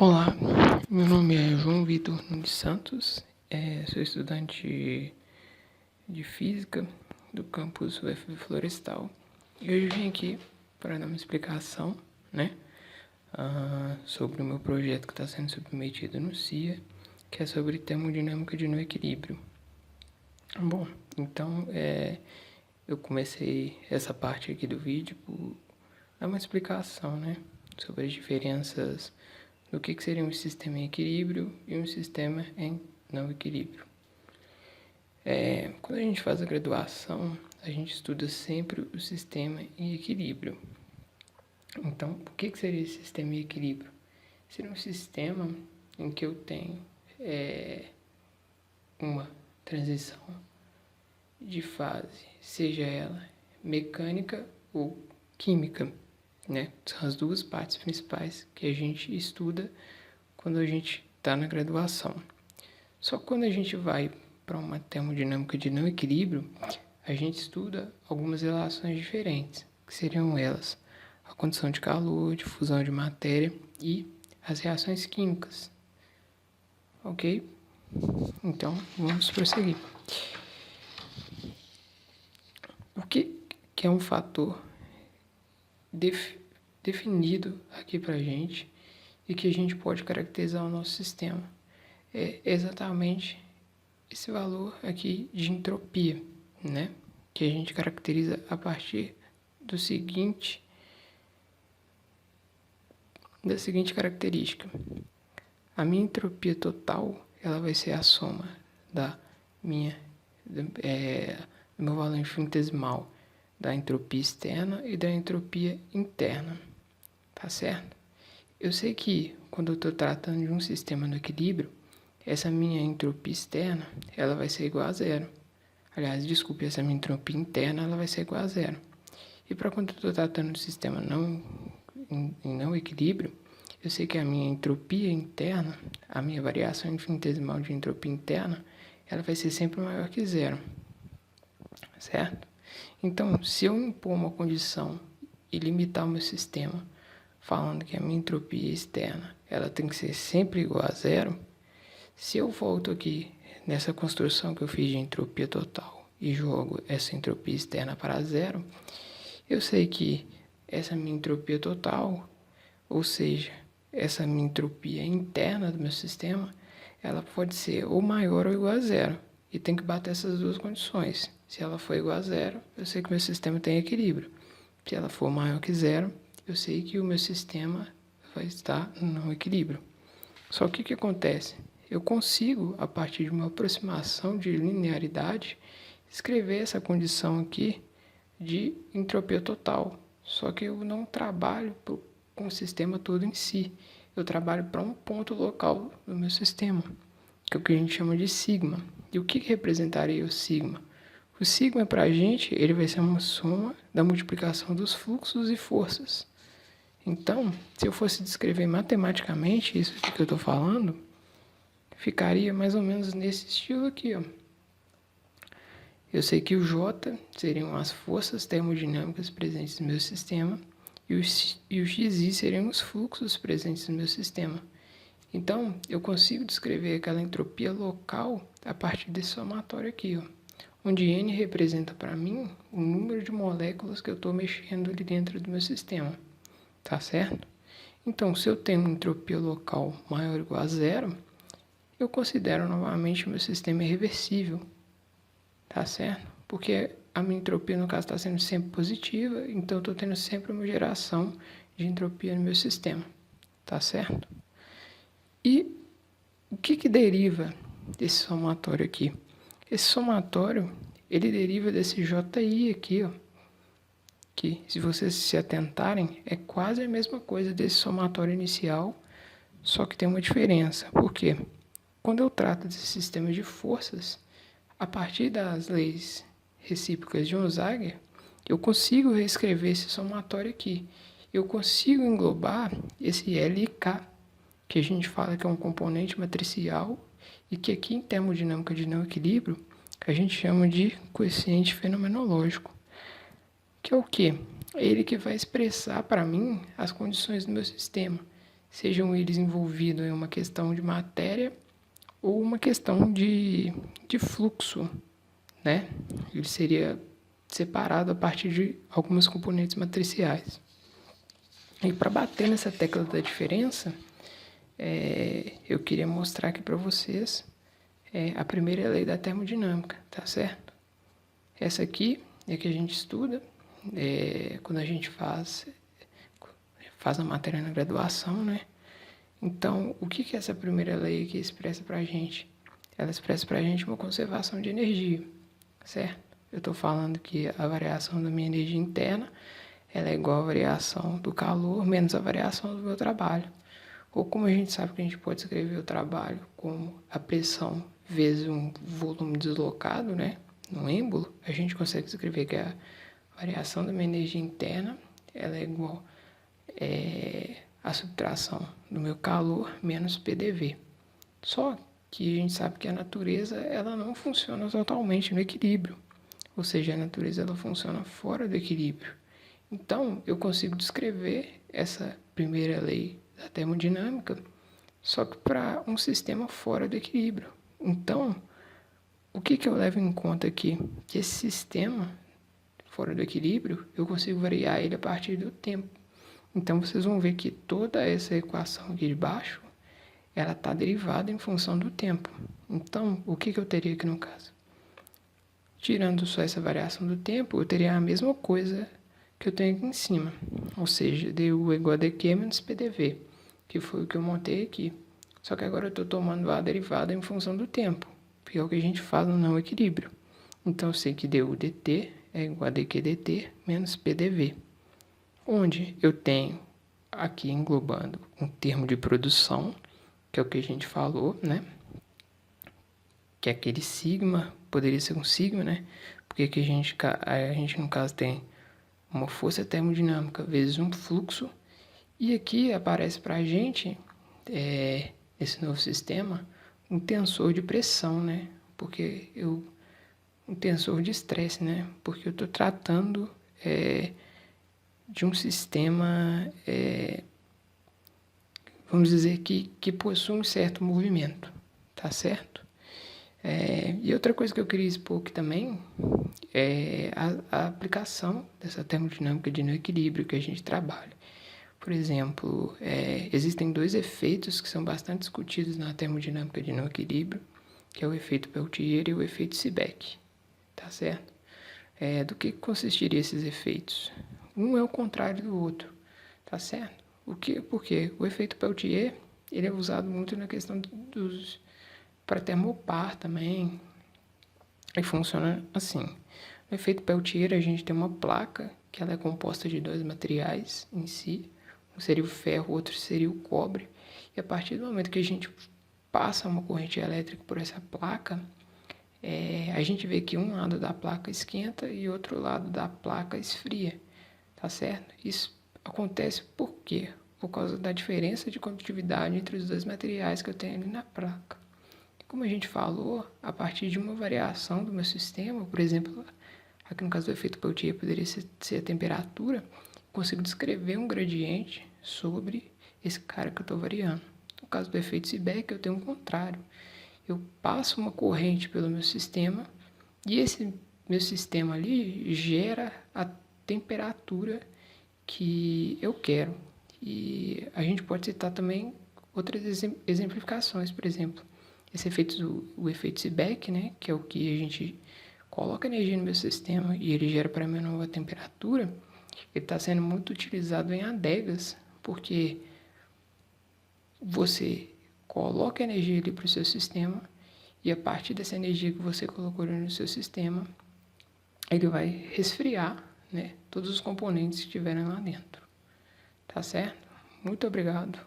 Olá, meu nome é João Vitor Nunes Santos, sou estudante de Física do campus UF Florestal e hoje vim aqui para dar uma explicação, sobre o meu projeto que está sendo submetido no CIA, que é sobre termodinâmica de não equilíbrio. Bom, então eu comecei essa parte aqui do vídeo por dar uma explicação, sobre as diferenças do que seria um sistema em equilíbrio e um sistema em não equilíbrio. Quando a gente faz a graduação, a gente estuda sempre o sistema em equilíbrio. Então, o que seria esse sistema em equilíbrio? Seria um sistema em que eu tenho uma transição de fase, seja ela mecânica ou química, São as duas partes principais que a gente estuda quando a gente está na graduação. Só que quando a gente vai para uma termodinâmica de não equilíbrio, a gente estuda algumas relações diferentes, que seriam elas a condição de calor, de fusão de matéria e as reações químicas. Ok? Então, vamos prosseguir. O que é um fator definido aqui para a gente e que a gente pode caracterizar o nosso sistema? É exatamente esse valor aqui de entropia, que a gente caracteriza a partir da seguinte característica. A minha entropia total, ela vai ser a soma do meu valor infinitesimal da entropia externa e da entropia interna, tá certo? Eu sei que quando eu estou tratando de um sistema no equilíbrio, essa minha entropia externa, ela vai ser igual a zero. Aliás, desculpe, essa minha entropia interna, ela vai ser igual a zero. E para quando eu estou tratando de um sistema em não equilíbrio, eu sei que a minha entropia interna, a minha variação infinitesimal de entropia interna, ela vai ser sempre maior que zero, certo? Então, se eu impor uma condição e limitar o meu sistema, falando que a minha entropia externa, ela tem que ser sempre igual a zero, se eu volto aqui nessa construção que eu fiz de entropia total e jogo essa entropia externa para zero, eu sei que essa minha entropia total, ou seja, essa minha entropia interna do meu sistema, ela pode ser ou maior ou igual a zero. E tem que bater essas duas condições. Se ela for igual a zero, eu sei que meu sistema tem equilíbrio. Se ela for maior que zero, eu sei que o meu sistema vai estar no não equilíbrio. Só que o que acontece? Eu consigo, a partir de uma aproximação de linearidade, escrever essa condição aqui de entropia total. Só que eu não trabalho com o sistema todo em si. Eu trabalho para um ponto local do meu sistema, que é o que a gente chama de sigma. E o que representaria o sigma? O sigma, para a gente, ele vai ser uma soma da multiplicação dos fluxos e forças. Então, se eu fosse descrever matematicamente isso que eu estou falando, ficaria mais ou menos nesse estilo aqui, ó. Eu sei que o J seriam as forças termodinâmicas presentes no meu sistema e o XI seriam os fluxos presentes no meu sistema. Então, eu consigo descrever aquela entropia local a partir desse somatório aqui, ó, onde N representa para mim o número de moléculas que eu estou mexendo ali dentro do meu sistema, tá certo? Então, se eu tenho uma entropia local maior ou igual a zero, eu considero novamente o meu sistema irreversível, tá certo? Porque a minha entropia, no caso, está sendo sempre positiva, então eu estou tendo sempre uma geração de entropia no meu sistema, tá certo? E o que deriva desse somatório aqui? Esse somatório, ele deriva desse JI aqui, ó, que, se vocês se atentarem, é quase a mesma coisa desse somatório inicial, só que tem uma diferença. Por quê? Quando eu trato desse sistema de forças, a partir das leis recíprocas de Onsager, eu consigo reescrever esse somatório aqui. Eu consigo englobar esse LK, que a gente fala que é um componente matricial e que aqui em termodinâmica de não equilíbrio a gente chama de coeficiente fenomenológico, que é o quê? É ele que vai expressar para mim as condições do meu sistema. sejam eles envolvidos em uma questão de matéria ou uma questão de fluxo, né? Ele seria separado a partir de algumas componentes matriciais. E para bater nessa tecla da diferença, eu queria mostrar aqui para vocês a primeira lei da termodinâmica, tá certo? Essa aqui é que a gente estuda quando a gente faz a matéria na graduação, né? Então, o que essa primeira lei aqui expressa para a gente? Ela expressa para a gente uma conservação de energia, certo? Eu estou falando que a variação da minha energia interna ela é igual à variação do calor menos a variação do meu trabalho. Ou como a gente sabe que a gente pode escrever o trabalho como a pressão vezes um volume deslocado, né? No êmbolo, a gente consegue escrever que a variação da minha energia interna ela é igual a subtração do meu calor menos PDV. Só que a gente sabe que a natureza ela não funciona totalmente no equilíbrio. Ou seja, a natureza ela funciona fora do equilíbrio. Então, eu consigo descrever essa primeira lei da termodinâmica só que para um sistema fora do equilíbrio. Então, o que eu levo em conta aqui? Que esse sistema fora do equilíbrio, eu consigo variar ele a partir do tempo. Então, vocês vão ver que toda essa equação aqui de baixo, ela está derivada em função do tempo. Então, o que eu teria aqui no caso? Tirando só essa variação do tempo, eu teria a mesma coisa que eu tenho aqui em cima. Ou seja, du é igual a dq menos pdv, que foi o que eu montei aqui. Só que agora eu estou tomando a derivada em função do tempo, porque é o que a gente faz no não equilíbrio. Então, eu sei que du dt é igual a dq dt menos pdv. Onde eu tenho aqui englobando um termo de produção, que é o que a gente falou, né? Que é aquele sigma, poderia ser um sigma, né? Porque aqui a gente no caso tem uma força termodinâmica vezes um fluxo. E aqui aparece para a gente, nesse novo sistema, um tensor de pressão, né? Um tensor de estresse, né? Porque eu estou tratando de um sistema, vamos dizer, que possui um certo movimento, tá certo? E outra coisa que eu queria expor aqui também é a aplicação dessa termodinâmica de não equilíbrio que a gente trabalha. Por exemplo, existem dois efeitos que são bastante discutidos na termodinâmica de não equilíbrio, que é o efeito Peltier e o efeito Seebeck, tá certo? Do que consistiriam esses efeitos? Um é o contrário do outro, tá certo? Por quê? O efeito Peltier ele é usado muito na questão para termopar também, e funciona assim. No efeito Peltier, a gente tem uma placa que ela é composta de dois materiais em si, um seria o ferro, o outro seria o cobre, e a partir do momento que a gente passa uma corrente elétrica por essa placa, a gente vê que um lado da placa esquenta e outro lado da placa esfria, tá certo? Isso acontece por quê? Por causa da diferença de condutividade entre os dois materiais que eu tenho ali na placa. Como a gente falou, a partir de uma variação do meu sistema, por exemplo, aqui no caso do efeito Peltier poderia ser a temperatura, consigo descrever um gradiente sobre esse cara que eu estou variando. No caso do efeito Seebeck, eu tenho um contrário. Eu passo uma corrente pelo meu sistema e esse meu sistema ali gera a temperatura que eu quero. E a gente pode citar também outras exemplificações, por exemplo, o efeito Seebeck, né, que é o que a gente coloca energia no meu sistema e ele gera para mim uma nova temperatura, ele está sendo muito utilizado em adegas, porque você coloca energia ali para o seu sistema e a partir dessa energia que você colocou ali no seu sistema, ele vai resfriar, né, todos os componentes que estiverem lá dentro. Tá certo? Muito obrigado.